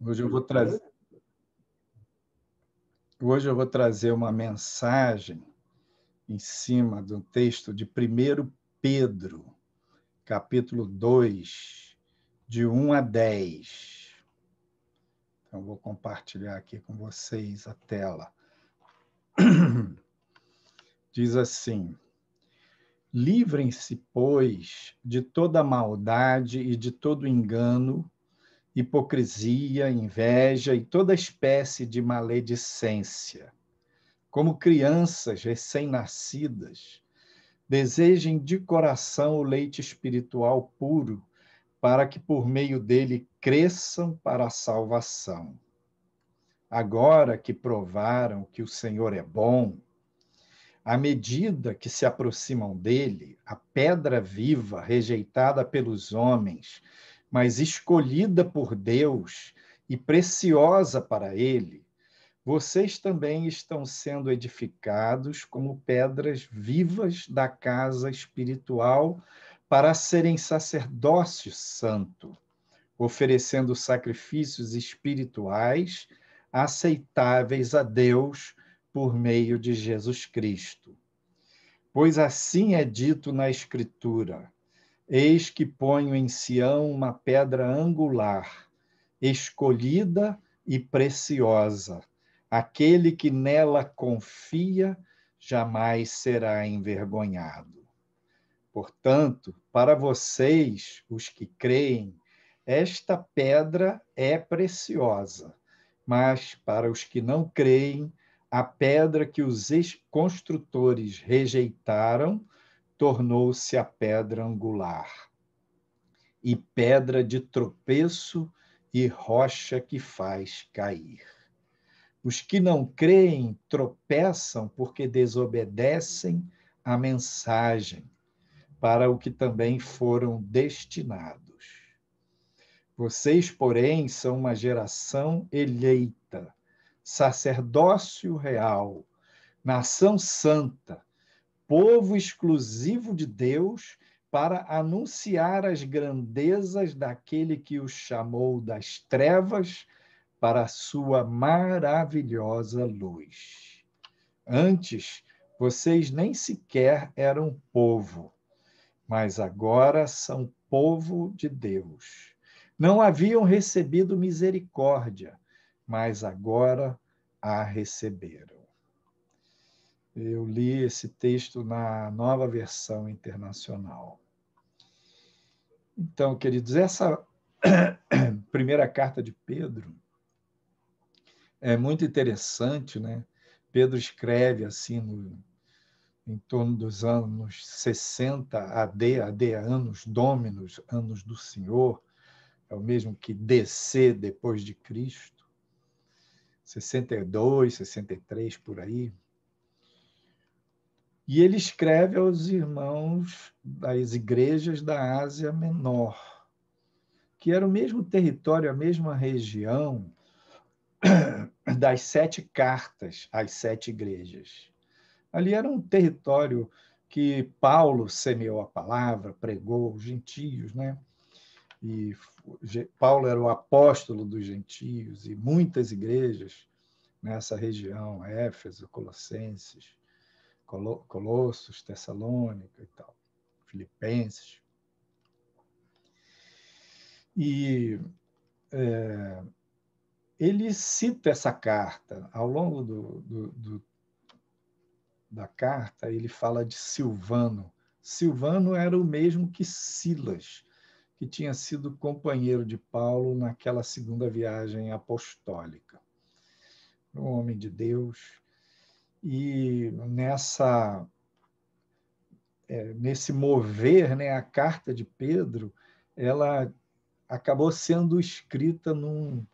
Hoje eu vou trazer, hoje eu vou trazer uma mensagem em cima de um texto de 1 Pedro, capítulo 2, de 1 a 10. Então, vou compartilhar aqui com vocês a tela. Diz assim: livrem-se, pois, de toda maldade e de todo engano, hipocrisia, inveja e toda espécie de maledicência. Como crianças recém-nascidas, desejem de coração o leite espiritual puro, para que por meio dele cresçam para a salvação. Agora que provaram que o Senhor é bom, à medida que se aproximam dele, a pedra viva, rejeitada pelos homens, mas escolhida por Deus e preciosa para ele, vocês também estão sendo edificados como pedras vivas da casa espiritual para serem sacerdócio santo, oferecendo sacrifícios espirituais aceitáveis a Deus por meio de Jesus Cristo. Pois assim é dito na Escritura: eis que ponho em Sião uma pedra angular, escolhida e preciosa. Aquele que nela confia jamais será envergonhado. Portanto, para vocês, os que creem, esta pedra é preciosa, mas para os que não creem, a pedra que os construtores rejeitaram tornou-se a pedra angular, e pedra de tropeço e rocha que faz cair. Os que não creem tropeçam porque desobedecem à mensagem, para o que também foram destinados. Vocês, porém, são uma geração eleita, sacerdócio real, nação santa, povo exclusivo de Deus, para anunciar as grandezas daquele que os chamou das trevas para a sua maravilhosa luz. Antes, vocês nem sequer eram povo, mas agora são povo de Deus. Não haviam recebido misericórdia, mas agora a receberam. Eu li esse texto na Nova Versão Internacional. Então, queridos, essa primeira carta de Pedro é muito interessante, né? Pedro escreve assim em torno dos anos 60 AD, anos Dominus, anos do Senhor, é o mesmo que DC depois de Cristo, 62, 63, por aí. E ele escreve aos irmãos das igrejas da Ásia Menor, que era o mesmo território, a mesma região das 7 cartas às 7 igrejas. Ali era um território que Paulo semeou a palavra, pregou os gentios, né? E Paulo era o apóstolo dos gentios, e muitas igrejas nessa região, Éfeso, Colossenses, Colossos, Tessalônica e tal, Filipenses. E ele cita essa carta. Ao longo da carta, ele fala de Silvano. Silvano era o mesmo que Silas, que tinha sido companheiro de Paulo naquela segunda viagem apostólica. Um homem de Deus. E nesse mover, né, a carta de Pedro, ela acabou sendo escrita num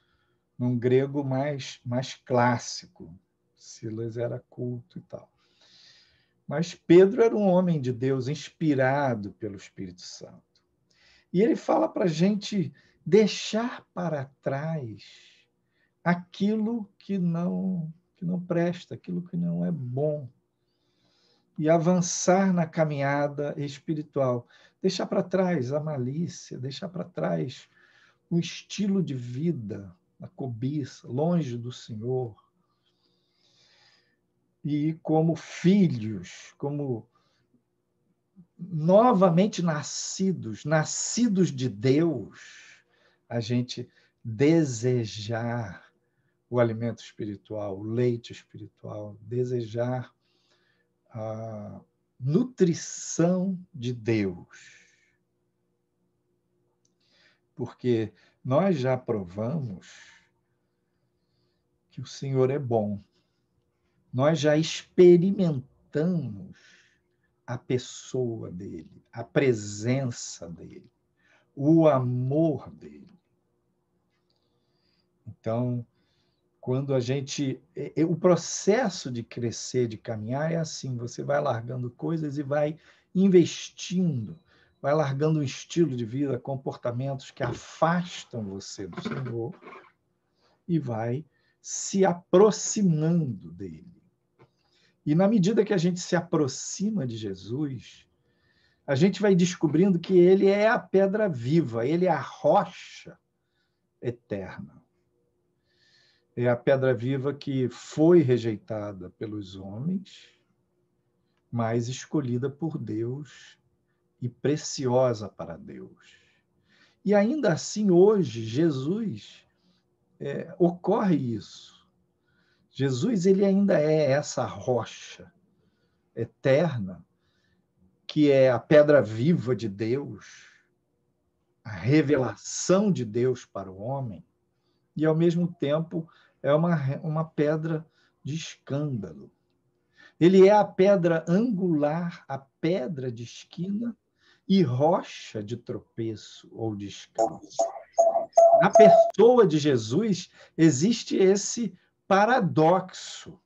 grego mais clássico. Silas era culto e tal. Mas Pedro era um homem de Deus, inspirado pelo Espírito Santo. E ele fala para a gente deixar para trás aquilo que não presta, aquilo que não é bom, e avançar na caminhada espiritual. Deixar para trás a malícia, deixar para trás o estilo de vida, na cobiça, longe do Senhor. E como filhos, como novamente nascidos de Deus, a gente desejar o alimento espiritual, o leite espiritual, desejar a nutrição de Deus. Porque nós já provamos que o Senhor é bom. Nós já experimentamos a pessoa dele, a presença dele, o amor dele. Então, quando a gente... O processo de crescer, de caminhar é assim, você vai largando coisas e vai investindo, vai largando um estilo de vida, comportamentos que afastam você do Senhor e vai se aproximando dele. E na medida que a gente se aproxima de Jesus, a gente vai descobrindo que ele é a pedra viva, ele é a rocha eterna. É a pedra viva que foi rejeitada pelos homens, mas escolhida por Deus e preciosa para Deus. E ainda assim, hoje, Jesus, ocorre isso. Jesus, ele ainda é essa rocha eterna, que é a pedra viva de Deus, a revelação de Deus para o homem, e, ao mesmo tempo, é uma pedra de escândalo. Ele é a pedra angular, a pedra de esquina e rocha de tropeço ou de escândalo. Na pessoa de Jesus existe esse paradoxo,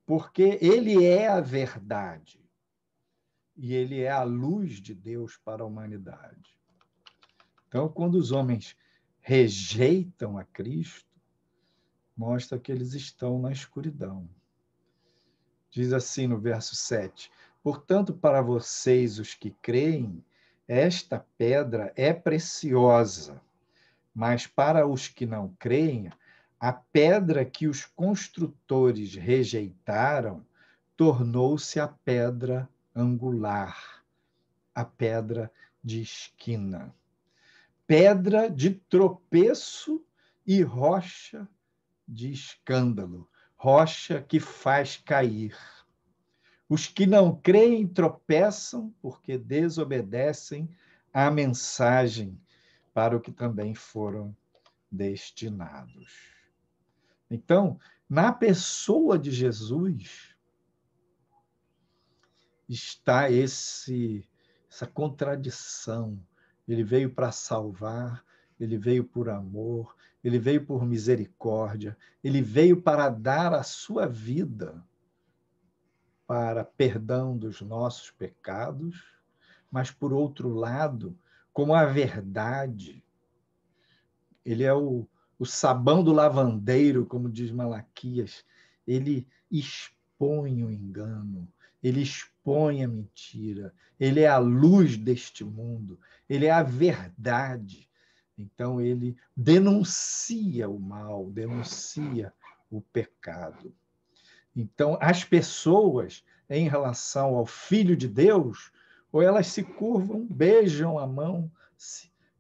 porque ele é a verdade e ele é a luz de Deus para a humanidade. Então, quando os homens rejeitam a Cristo, mostra que eles estão na escuridão. Diz assim no verso 7: portanto, para vocês, os que creem, esta pedra é preciosa, mas para os que não creem, a pedra que os construtores rejeitaram tornou-se a pedra angular, a pedra de esquina, pedra de tropeço e rocha de escândalo, rocha que faz cair. Os que não creem tropeçam porque desobedecem à mensagem para o que também foram destinados. Então, na pessoa de Jesus está essa contradição. Ele veio para salvar, ele veio por amor, ele veio por misericórdia, ele veio para dar a sua vida para perdão dos nossos pecados, mas, por outro lado, como a verdade, ele é o sabão do lavandeiro, como diz Malaquias, ele expõe o engano, ele expõe a mentira, ele é a luz deste mundo, ele é a verdade. Então, ele denuncia o mal, denuncia o pecado. Então, as pessoas, em relação ao Filho de Deus, ou elas se curvam, beijam a mão,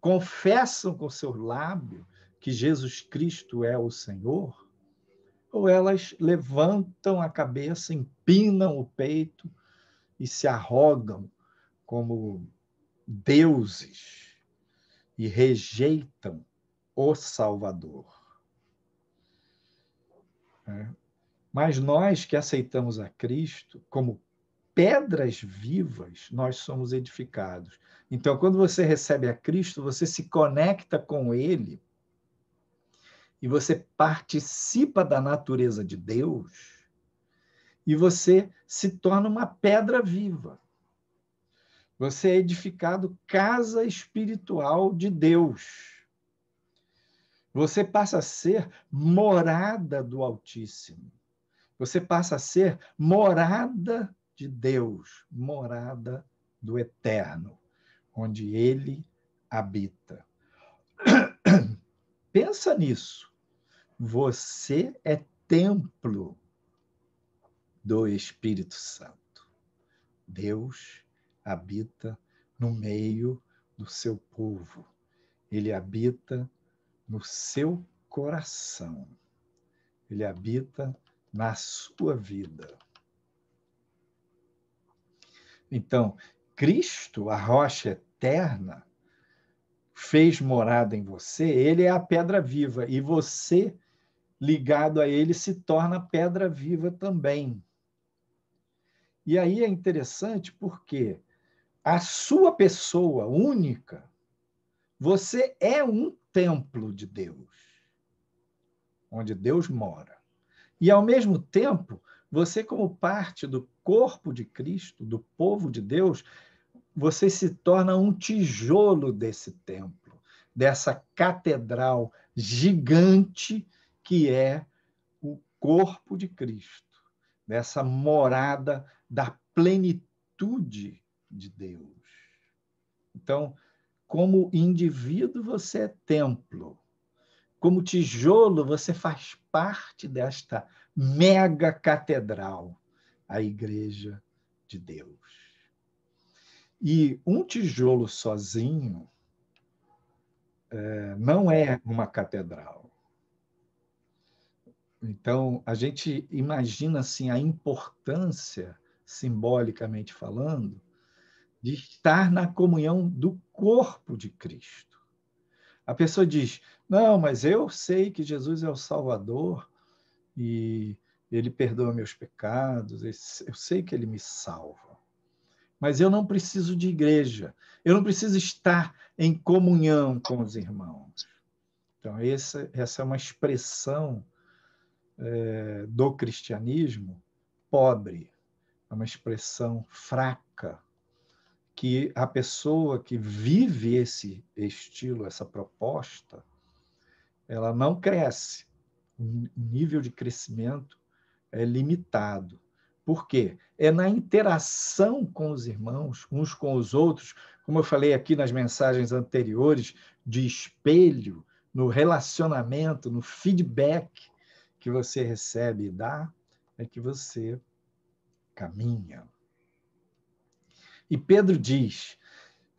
confessam com seu lábio que Jesus Cristo é o Senhor, ou elas levantam a cabeça, empinam o peito e se arrogam como deuses e rejeitam o Salvador. Mas nós que aceitamos a Cristo como pedras vivas, nós somos edificados. Então, quando você recebe a Cristo, você se conecta com Ele e você participa da natureza de Deus e você se torna uma pedra viva. Você é edificado casa espiritual de Deus. Você passa a ser morada do Altíssimo. Você passa a ser morada de Deus, morada do Eterno, onde Ele habita. Pensa nisso. Você é templo do Espírito Santo. Deus habita no meio do seu povo. Ele habita no seu coração. Ele habita na sua vida. Então, Cristo, a rocha eterna, fez morada em você, ele é a pedra viva, e você, ligado a ele, se torna pedra viva também. E aí é interessante porque a sua pessoa única, você é um templo de Deus, onde Deus mora. E, ao mesmo tempo, você, como parte do corpo de Cristo, do povo de Deus, você se torna um tijolo desse templo, dessa catedral gigante que é o corpo de Cristo, dessa morada da plenitude de Deus. Então, como indivíduo, você é templo. Como tijolo, você faz parte desta mega catedral, a Igreja de Deus. E um tijolo sozinho não é uma catedral. Então, a gente imagina assim, a importância, simbolicamente falando, de estar na comunhão do corpo de Cristo. A pessoa diz, não, mas eu sei que Jesus é o Salvador e ele perdoa meus pecados, eu sei que ele me salva. Mas eu não preciso de igreja, eu não preciso estar em comunhão com os irmãos. Então, essa é uma expressão do cristianismo pobre, é uma expressão fraca, que a pessoa que vive esse estilo, essa proposta, ela não cresce. O nível de crescimento é limitado. Por quê? É na interação com os irmãos, uns com os outros, como eu falei aqui nas mensagens anteriores, de espelho, no relacionamento, no feedback que você recebe e dá, é que você caminha. E Pedro diz,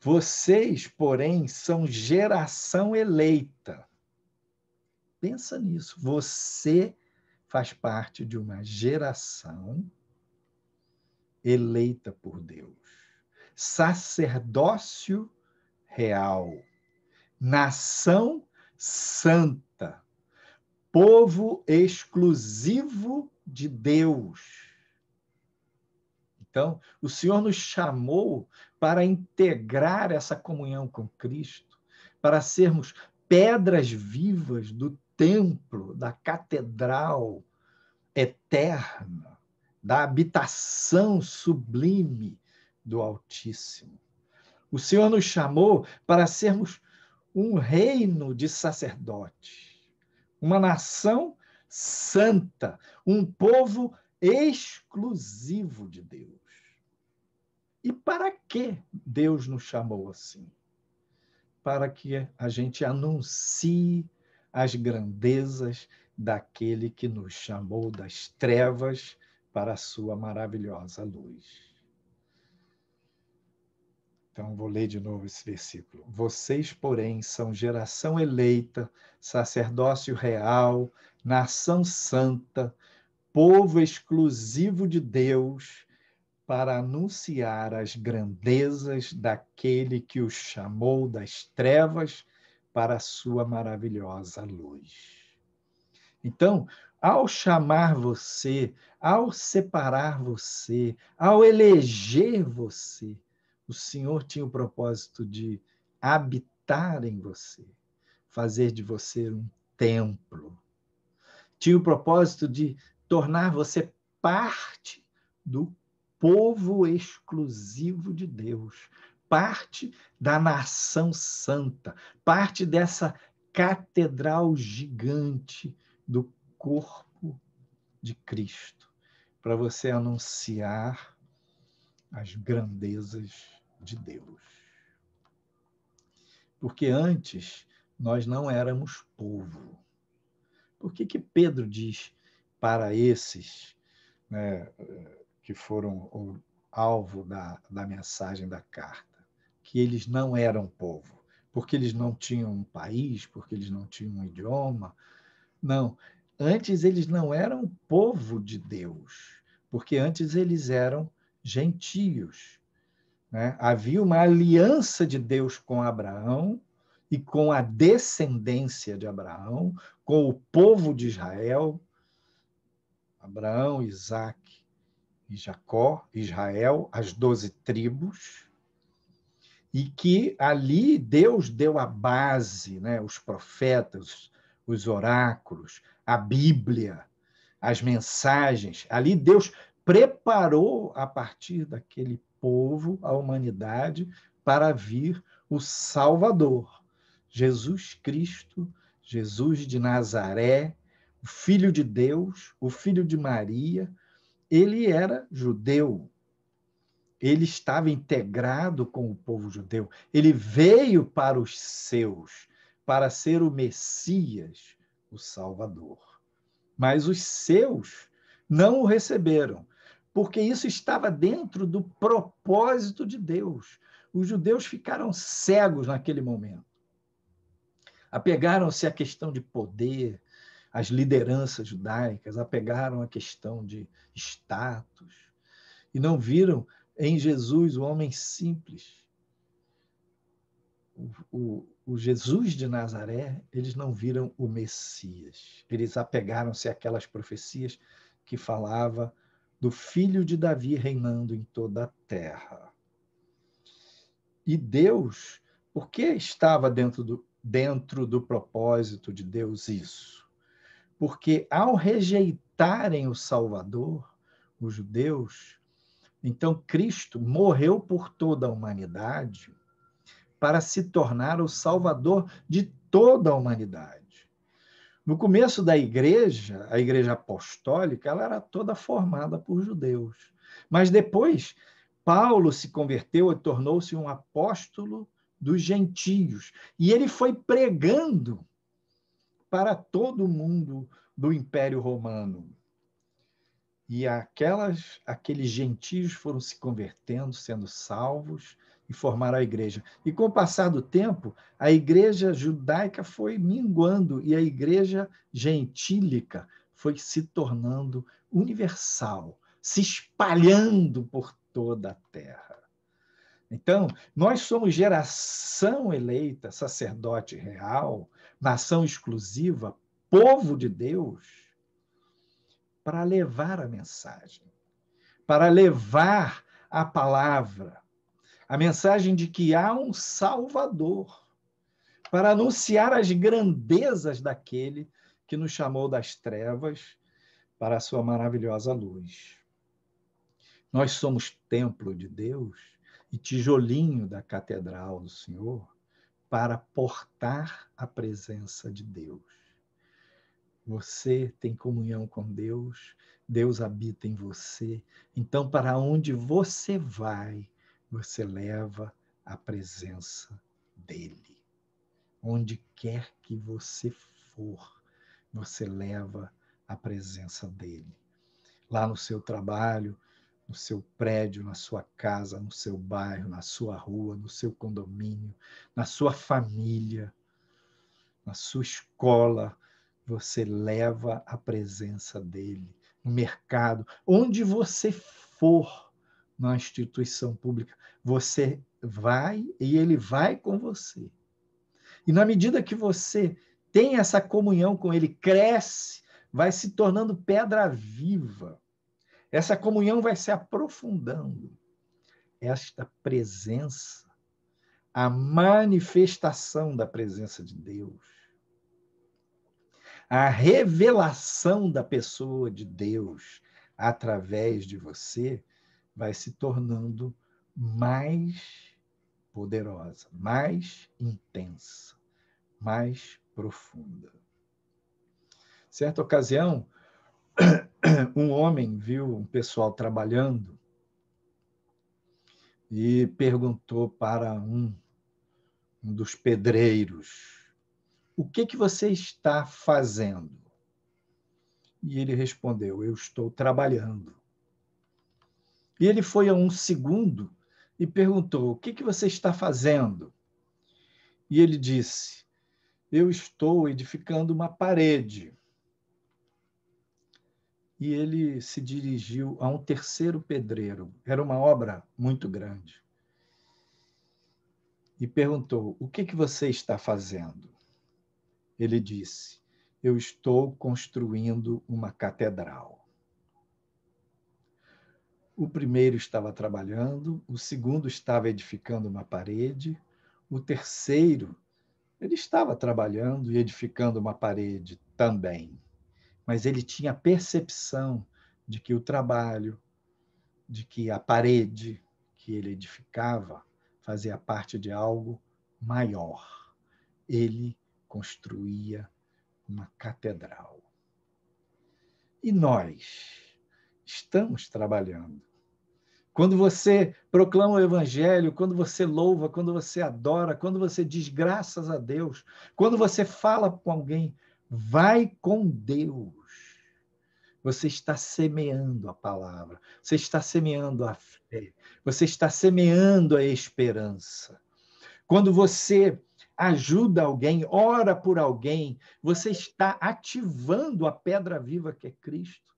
vocês, porém, são geração eleita. Pensa nisso. Você faz parte de uma geração eleita por Deus. Sacerdócio real. Nação santa. Povo exclusivo de Deus. Então, o Senhor nos chamou para integrar essa comunhão com Cristo, para sermos pedras vivas do templo, da catedral eterna, da habitação sublime do Altíssimo. O Senhor nos chamou para sermos um reino de sacerdotes, uma nação santa, um povo exclusivo de Deus. E para que Deus nos chamou assim? Para que a gente anuncie as grandezas daquele que nos chamou das trevas para a sua maravilhosa luz. Então, vou ler de novo esse versículo. Vocês, porém, são geração eleita, sacerdócio real, nação santa, povo exclusivo de Deus, para anunciar as grandezas daquele que os chamou das trevas para a sua maravilhosa luz. Então, ao chamar você, ao separar você, ao eleger você, o Senhor tinha o propósito de habitar em você, fazer de você um templo. Tinha o propósito de tornar você parte do povo exclusivo de Deus, parte da nação santa, parte dessa catedral gigante do corpo de Cristo, para você anunciar as grandezas de Deus. Porque antes nós não éramos povo. Por que Pedro diz para esses, né, que foram o alvo da mensagem da carta, que eles não eram povo? Porque eles não tinham um país, porque eles não tinham um idioma? Não. Antes eles não eram povo de Deus, porque antes eles eram gentios, né? Havia uma aliança de Deus com Abraão e com a descendência de Abraão, com o povo de Israel, Abraão, Isaque e Jacó, Israel, as 12 tribos, e que ali Deus deu a base, né? Os profetas, os oráculos, a Bíblia, as mensagens. Ali Deus preparou, a partir daquele povo, a humanidade, para vir o Salvador, Jesus Cristo, Jesus de Nazaré, o Filho de Deus, o Filho de Maria. Ele era judeu, ele estava integrado com o povo judeu, ele veio para os seus, para ser o Messias, o Salvador. Mas os seus não o receberam, porque isso estava dentro do propósito de Deus. Os judeus ficaram cegos naquele momento. Apegaram-se à questão de poder, as lideranças judaicas, apegaram à questão de status, e não viram em Jesus o homem simples. O Jesus de Nazaré, eles não viram o Messias. Eles apegaram-se àquelas profecias que falava do filho de Davi reinando em toda a terra. E Deus, por que estava dentro do propósito de Deus isso? Porque ao rejeitarem o Salvador, os judeus, então Cristo morreu por toda a humanidade para se tornar o Salvador de toda a humanidade. No começo da igreja, a igreja apostólica, ela era toda formada por judeus. Mas depois, Paulo se converteu e tornou-se um apóstolo dos gentios. E ele foi pregando para todo mundo do Império Romano. E aqueles gentios foram se convertendo, sendo salvos, e formaram a igreja. E com o passar do tempo, a igreja judaica foi minguando e a igreja gentílica foi se tornando universal, se espalhando por toda a terra. Então, nós somos geração eleita, sacerdote real, nação exclusiva, povo de Deus, para levar a mensagem, para levar a palavra, a mensagem de que há um Salvador, para anunciar as grandezas daquele que nos chamou das trevas para a sua maravilhosa luz. Nós somos templo de Deus e tijolinho da catedral do Senhor para portar a presença de Deus. Você tem comunhão com Deus, Deus habita em você. Então, para onde você vai, você leva a presença dele. Onde quer que você for, você leva a presença dele. Lá no seu trabalho, no seu prédio, na sua casa, no seu bairro, na sua rua, no seu condomínio, na sua família, na sua escola, você leva a presença dele. No mercado, onde você for, na instituição pública, você vai e ele vai com você. E na medida que você tem essa comunhão com ele, cresce, vai se tornando pedra viva. Essa comunhão vai se aprofundando. Esta presença, a manifestação da presença de Deus, a revelação da pessoa de Deus através de você vai se tornando mais poderosa, mais intensa, mais profunda. Certa ocasião, um homem viu um pessoal trabalhando e perguntou para um dos pedreiros: o que você está fazendo? E ele respondeu, eu estou trabalhando. E ele foi a um segundo e perguntou, o que você está fazendo? E ele disse, eu estou edificando uma parede. E ele se dirigiu a um terceiro pedreiro. Era uma obra muito grande. E perguntou, o que você está fazendo? Ele disse, eu estou construindo uma catedral. O primeiro estava trabalhando, o segundo estava edificando uma parede, o terceiro, ele estava trabalhando e edificando uma parede também. Mas ele tinha a percepção de que o trabalho, de que a parede que ele edificava fazia parte de algo maior. Ele construía uma catedral. E nós estamos trabalhando. Quando você proclama o evangelho, quando você louva, quando você adora, quando você diz graças a Deus, quando você fala com alguém, vai com Deus. Você está semeando a palavra, você está semeando a fé, você está semeando a esperança. Quando você ajuda alguém, ora por alguém, você está ativando a pedra viva que é Cristo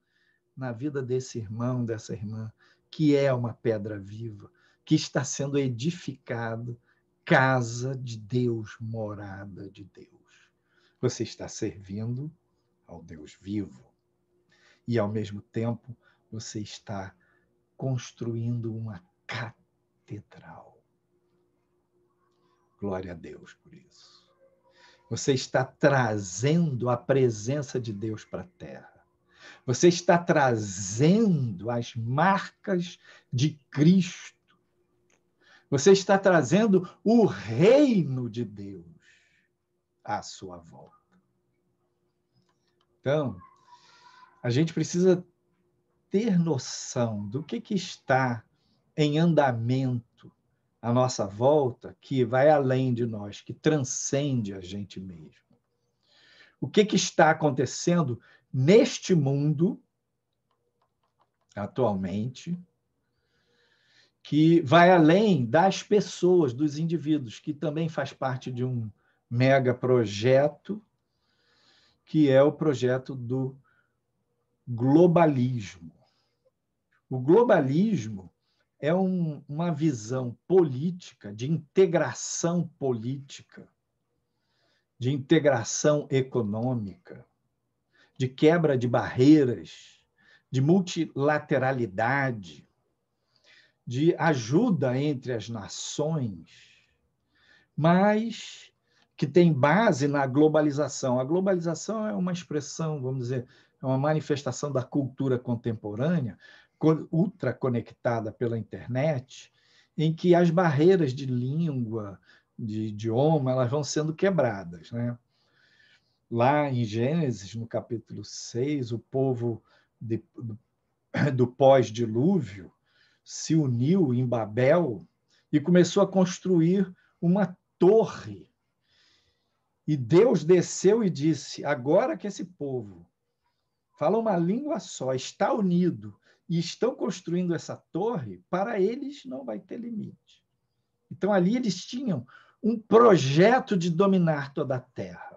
na vida desse irmão, dessa irmã, que é uma pedra viva, que está sendo edificado, casa de Deus, morada de Deus. Você está servindo ao Deus vivo. E, ao mesmo tempo, você está construindo uma catedral. Glória a Deus por isso. Você está trazendo a presença de Deus para a terra. Você está trazendo as marcas de Cristo. Você está trazendo o reino de Deus à sua volta. Então, a gente precisa ter noção do que está em andamento à nossa volta, que vai além de nós, que transcende a gente mesmo. O que está acontecendo neste mundo, atualmente, que vai além das pessoas, dos indivíduos, que também faz parte de um mega projeto, que é o projeto do globalismo. O globalismo é uma visão política, de integração política, de integração econômica, de quebra de barreiras, de multilateralidade, de ajuda entre as nações, mas que tem base na globalização. A globalização é uma expressão, vamos dizer, é uma manifestação da cultura contemporânea, ultra conectada pela internet, em que as barreiras de língua, de idioma, elas vão sendo quebradas, né? Lá em Gênesis, no capítulo 6, o povo do pós-dilúvio se uniu em Babel e começou a construir uma torre. E Deus desceu e disse, agora que esse povo fala uma língua só, está unido e estão construindo essa torre, para eles não vai ter limite. Então, ali eles tinham um projeto de dominar toda a terra.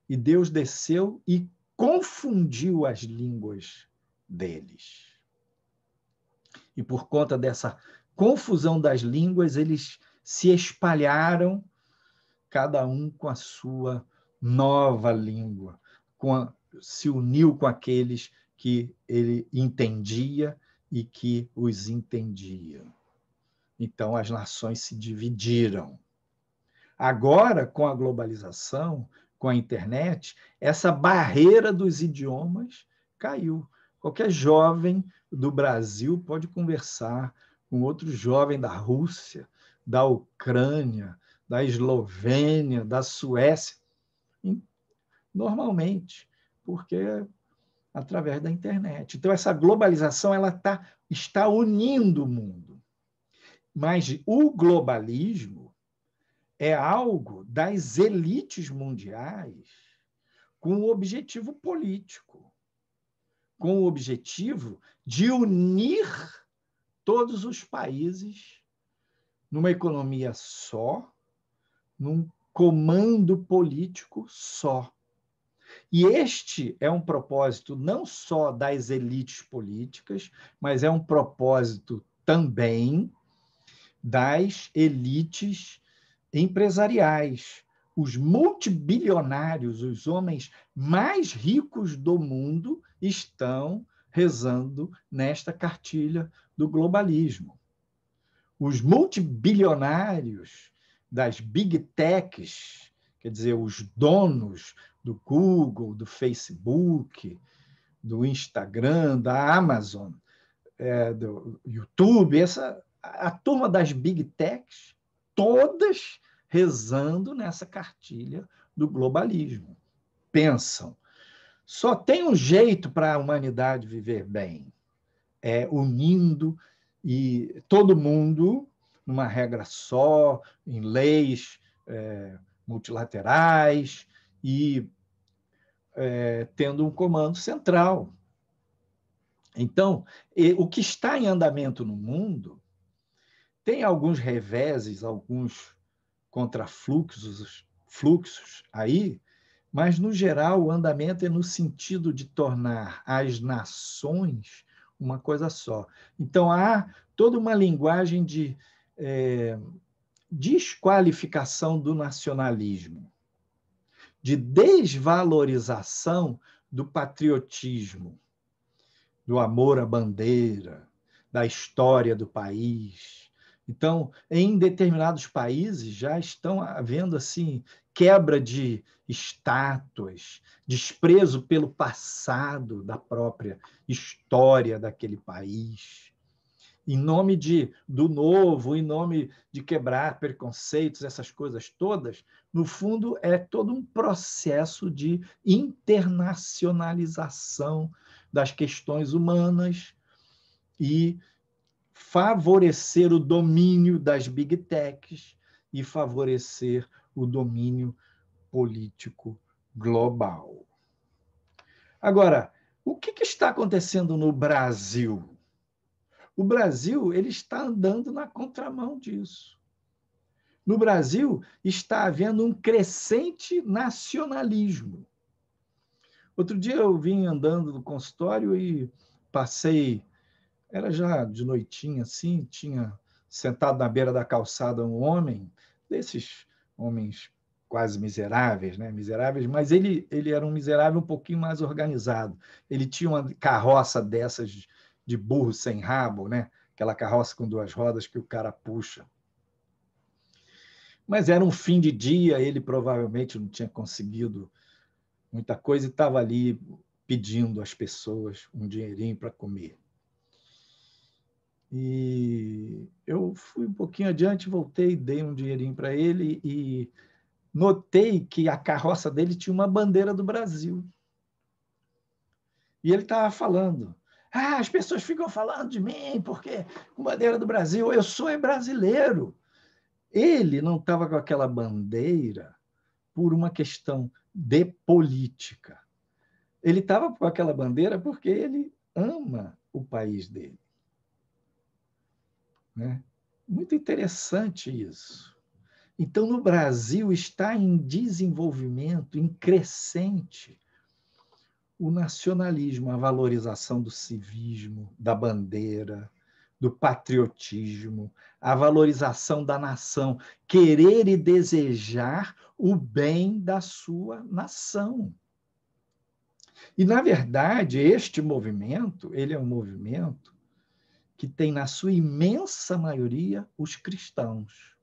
E Deus desceu e confundiu as línguas deles. E por conta dessa confusão das línguas, eles se espalharam, cada um com a sua nova língua, se uniu com aqueles que ele entendia e que os entendiam. Então, as nações se dividiram. Agora, com a globalização, com a internet, essa barreira dos idiomas caiu. Qualquer jovem do Brasil pode conversar com outro jovem da Rússia, da Ucrânia, da Eslovênia, da Suécia, normalmente, porque através da internet. Então, essa globalização ela está unindo o mundo. Mas o globalismo é algo das elites mundiais com um objetivo político, com o objetivo de unir todos os países numa economia só, num comando político só. E este é um propósito não só das elites políticas, mas é um propósito também das elites empresariais. Os multibilionários, os homens mais ricos do mundo, estão rezando nesta cartilha do globalismo. Os multibilionários das big techs, quer dizer, os donos do Google, do Facebook, do Instagram, da Amazon, do YouTube, a turma das big techs, todas rezando nessa cartilha do globalismo. Pensam, só tem um jeito para a humanidade viver bem, é unindo e todo mundo numa regra só, em leis multilaterais e tendo um comando central. Então, o que está em andamento no mundo tem alguns reveses, alguns contrafluxos aí, mas, no geral, o andamento é no sentido de tornar as nações uma coisa só. Então, há toda uma linguagem de desqualificação do nacionalismo, de desvalorização do patriotismo, do amor à bandeira, da história do país. Então, em determinados países já estão havendo assim quebra de estátuas, desprezo pelo passado da própria história daquele país, em nome do novo, em nome de quebrar preconceitos, essas coisas todas. No fundo, é todo um processo de internacionalização das questões humanas e favorecer o domínio das big techs e favorecer o domínio político global. Agora, o que está acontecendo no Brasil? O Brasil ele está andando na contramão disso. No Brasil está havendo um crescente nacionalismo. Outro dia eu vim andando no consultório e passei, era já de noitinha assim, tinha sentado na beira da calçada um homem, desses homens quase miseráveis, né? Miseráveis, mas ele era um miserável um pouquinho mais organizado. Ele tinha uma carroça dessas de burro sem rabo, né? Aquela carroça com duas rodas que o cara puxa. Mas era um fim de dia, ele provavelmente não tinha conseguido muita coisa e estava ali pedindo às pessoas um dinheirinho para comer. E eu fui um pouquinho adiante, voltei, dei um dinheirinho para ele e notei que a carroça dele tinha uma bandeira do Brasil. E ele estava falando, as pessoas ficam falando de mim porque com bandeira do Brasil, eu sou brasileiro. Ele não estava com aquela bandeira por uma questão de política. Ele estava com aquela bandeira porque ele ama o país dele. Né? Muito interessante isso. Então, no Brasil está em desenvolvimento, em crescente, o nacionalismo, a valorização do civismo, da bandeira, do patriotismo, a valorização da nação, querer e desejar o bem da sua nação. E, na verdade, este movimento, ele é um movimento que tem, na sua imensa maioria, os cristãos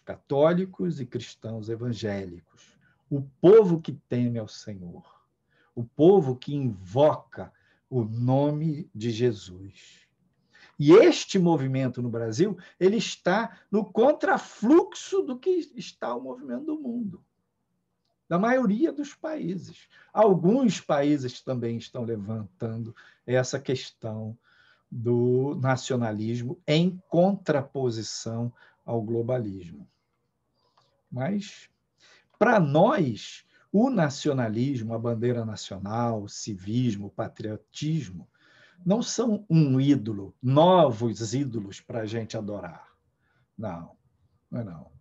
católicos e cristãos evangélicos, o povo que teme ao Senhor, o povo que invoca o nome de Jesus. E este movimento no Brasil, ele está no contrafluxo do que está o movimento do mundo, da maioria dos países. Alguns países também estão levantando essa questão do nacionalismo em contraposição ao globalismo. Mas, para nós, o nacionalismo, a bandeira nacional, o civismo, o patriotismo, não são um ídolo, novos ídolos para a gente adorar. Não, não é não.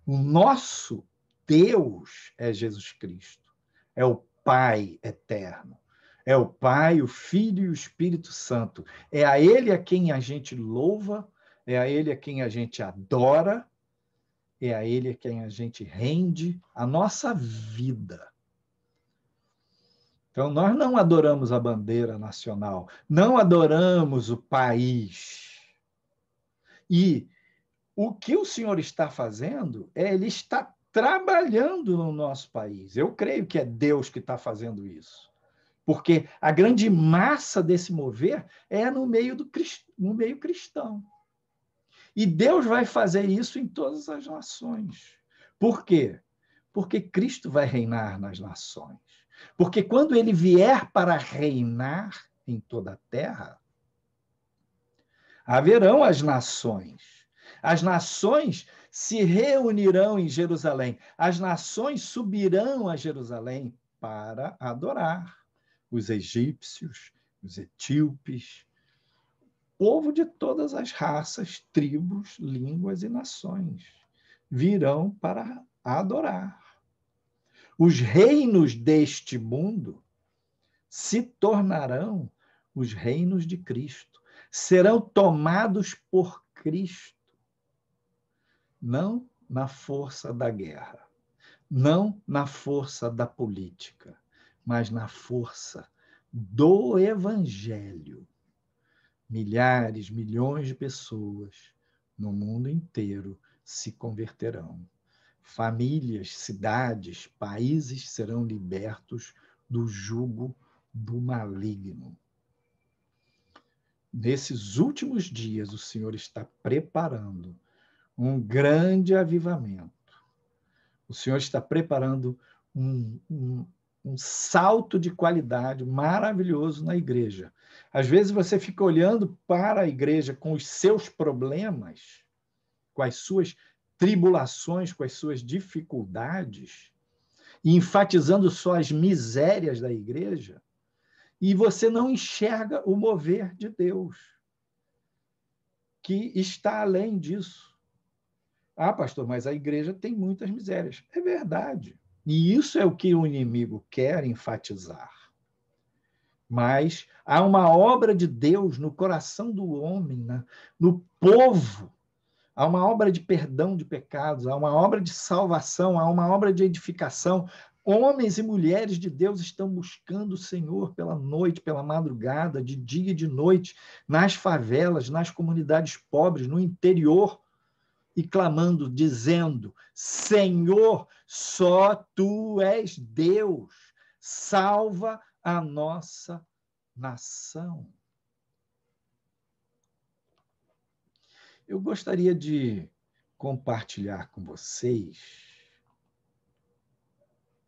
O nosso Deus é Jesus Cristo, é o Pai eterno, é o Pai, o Filho e o Espírito Santo. É a Ele a quem a gente louva, é a Ele a quem a gente adora, é a Ele a quem a gente rende a nossa vida. Então, nós não adoramos a bandeira nacional, não adoramos o país. E o que o Senhor está fazendo ele está trabalhando no nosso país. Eu creio que é Deus que está fazendo isso. Porque a grande massa desse mover é no meio cristão. E Deus vai fazer isso em todas as nações. Por quê? Porque Cristo vai reinar nas nações. Porque quando ele vier para reinar em toda a terra, haverão as nações. As nações se reunirão em Jerusalém. As nações subirão a Jerusalém para adorar. Os egípcios, os etíopes, povo de todas as raças, tribos, línguas e nações virão para adorar. Os reinos deste mundo se tornarão os reinos de Cristo. Serão tomados por Cristo. Não na força da guerra, não na força da política, mas na força do Evangelho. Milhares, milhões de pessoas no mundo inteiro se converterão. Famílias, cidades, países serão libertos do jugo do maligno. Nesses últimos dias, o Senhor está preparando um grande avivamento. O Senhor está preparando um salto de qualidade maravilhoso na igreja. Às vezes você fica olhando para a igreja com os seus problemas, com as suas tribulações, com as suas dificuldades, e enfatizando só as misérias da igreja, e você não enxerga o mover de Deus, que está além disso. Ah, pastor, mas a igreja tem muitas misérias. É verdade. E isso é o que o inimigo quer enfatizar. Mas há uma obra de Deus no coração do homem, no povo. Há uma obra de perdão de pecados, há uma obra de salvação, há uma obra de edificação. Homens e mulheres de Deus estão buscando o Senhor pela noite, pela madrugada, de dia e de noite, nas favelas, nas comunidades pobres, no interior, e clamando, dizendo: Senhor, só Tu és Deus, salva a nossa nação. Eu gostaria de compartilhar com vocês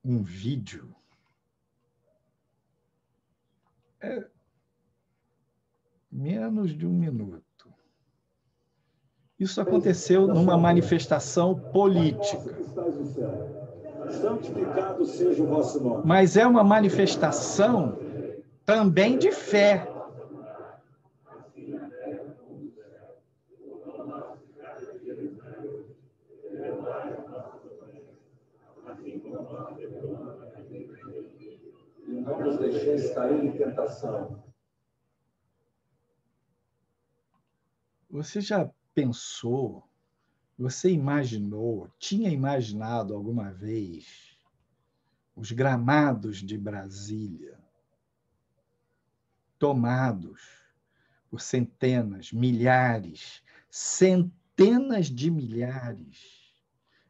um vídeo. Menos de um minuto. Isso aconteceu numa manifestação política. Santificado seja o vosso nome. Mas é uma manifestação também de fé. Não nos deixeis cair em tentação. Você já pensou, você imaginou, tinha imaginado alguma vez os gramados de Brasília tomados por centenas, milhares, centenas de milhares,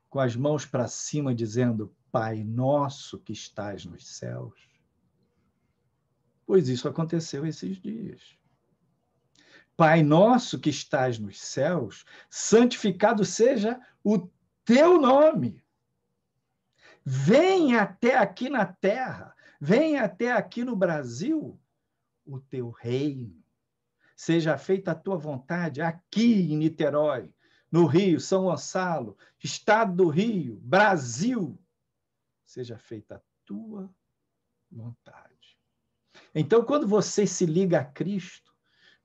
com as mãos para cima dizendo: Pai nosso que estás nos céus? Pois isso aconteceu esses dias. Pai nosso que estás nos céus, santificado seja o teu nome. Venha até aqui na terra, venha até aqui no Brasil o teu reino. Seja feita a tua vontade aqui em Niterói, no Rio, São Gonçalo, Estado do Rio, Brasil, seja feita a tua vontade. Então, quando você se liga a Cristo,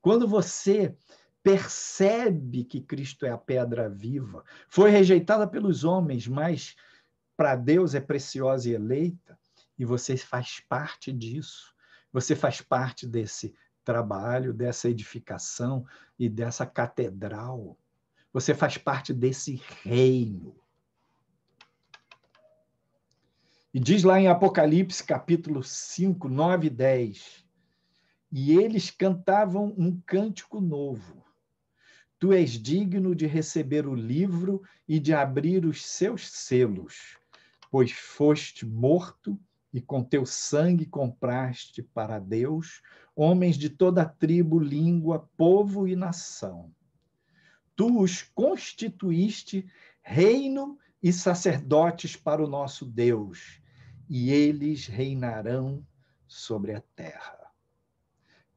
quando você percebe que Cristo é a pedra viva, foi rejeitada pelos homens, mas para Deus é preciosa e eleita, e você faz parte disso. Você faz parte desse trabalho, dessa edificação e dessa catedral. Você faz parte desse reino. E diz lá em Apocalipse, capítulo 5, 9 e 10, e eles cantavam um cântico novo. Tu és digno de receber o livro e de abrir os seus selos, pois foste morto e com teu sangue compraste para Deus homens de toda tribo, língua, povo e nação. Tu os constituíste reino e sacerdotes para o nosso Deus, e eles reinarão sobre a terra.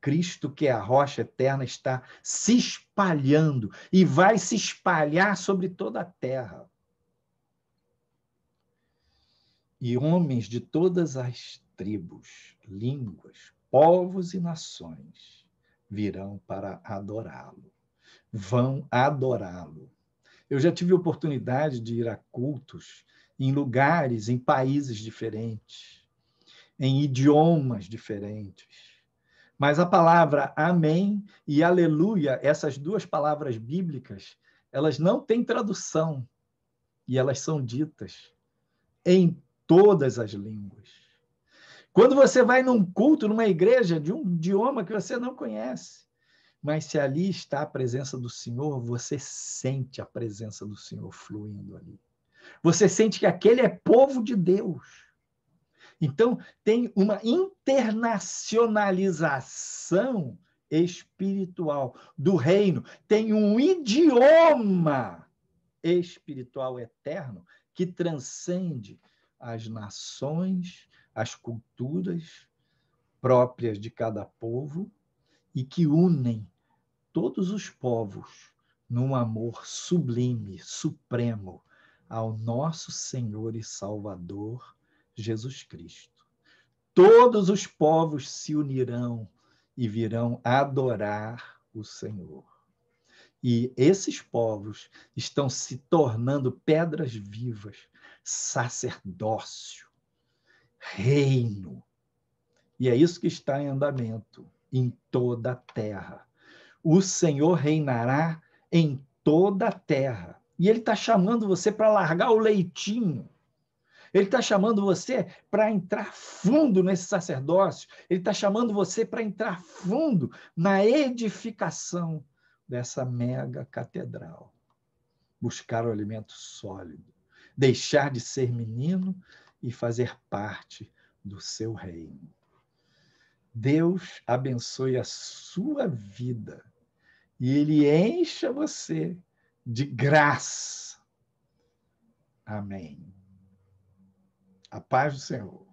Cristo, que é a rocha eterna, está se espalhando e vai se espalhar sobre toda a terra. E homens de todas as tribos, línguas, povos e nações virão para adorá-lo. Vão adorá-lo. Eu já tive a oportunidade de ir a cultos em lugares, em países diferentes, em idiomas diferentes. Mas a palavra amém e aleluia, essas duas palavras bíblicas, elas não têm tradução e elas são ditas em todas as línguas. Quando você vai num culto, numa igreja de um idioma que você não conhece, mas se ali está a presença do Senhor, você sente a presença do Senhor fluindo ali. Você sente que aquele é povo de Deus. Então, tem uma internacionalização espiritual do reino. Tem um idioma espiritual eterno que transcende as nações, as culturas próprias de cada povo e que unem todos os povos num amor sublime, supremo ao nosso Senhor e Salvador, Jesus Cristo. Todos os povos se unirão e virão adorar o Senhor. E esses povos estão se tornando pedras vivas, sacerdócio, reino. E é isso que está em andamento em toda a terra. O Senhor reinará em toda a terra. E Ele está chamando você para largar o leitinho. Ele está chamando você para entrar fundo nesse sacerdócio. Ele está chamando você para entrar fundo na edificação dessa mega catedral. Buscar o alimento sólido. Deixar de ser menino e fazer parte do seu reino. Deus abençoe a sua vida e Ele encha você de graça. Amém. A paz do Senhor.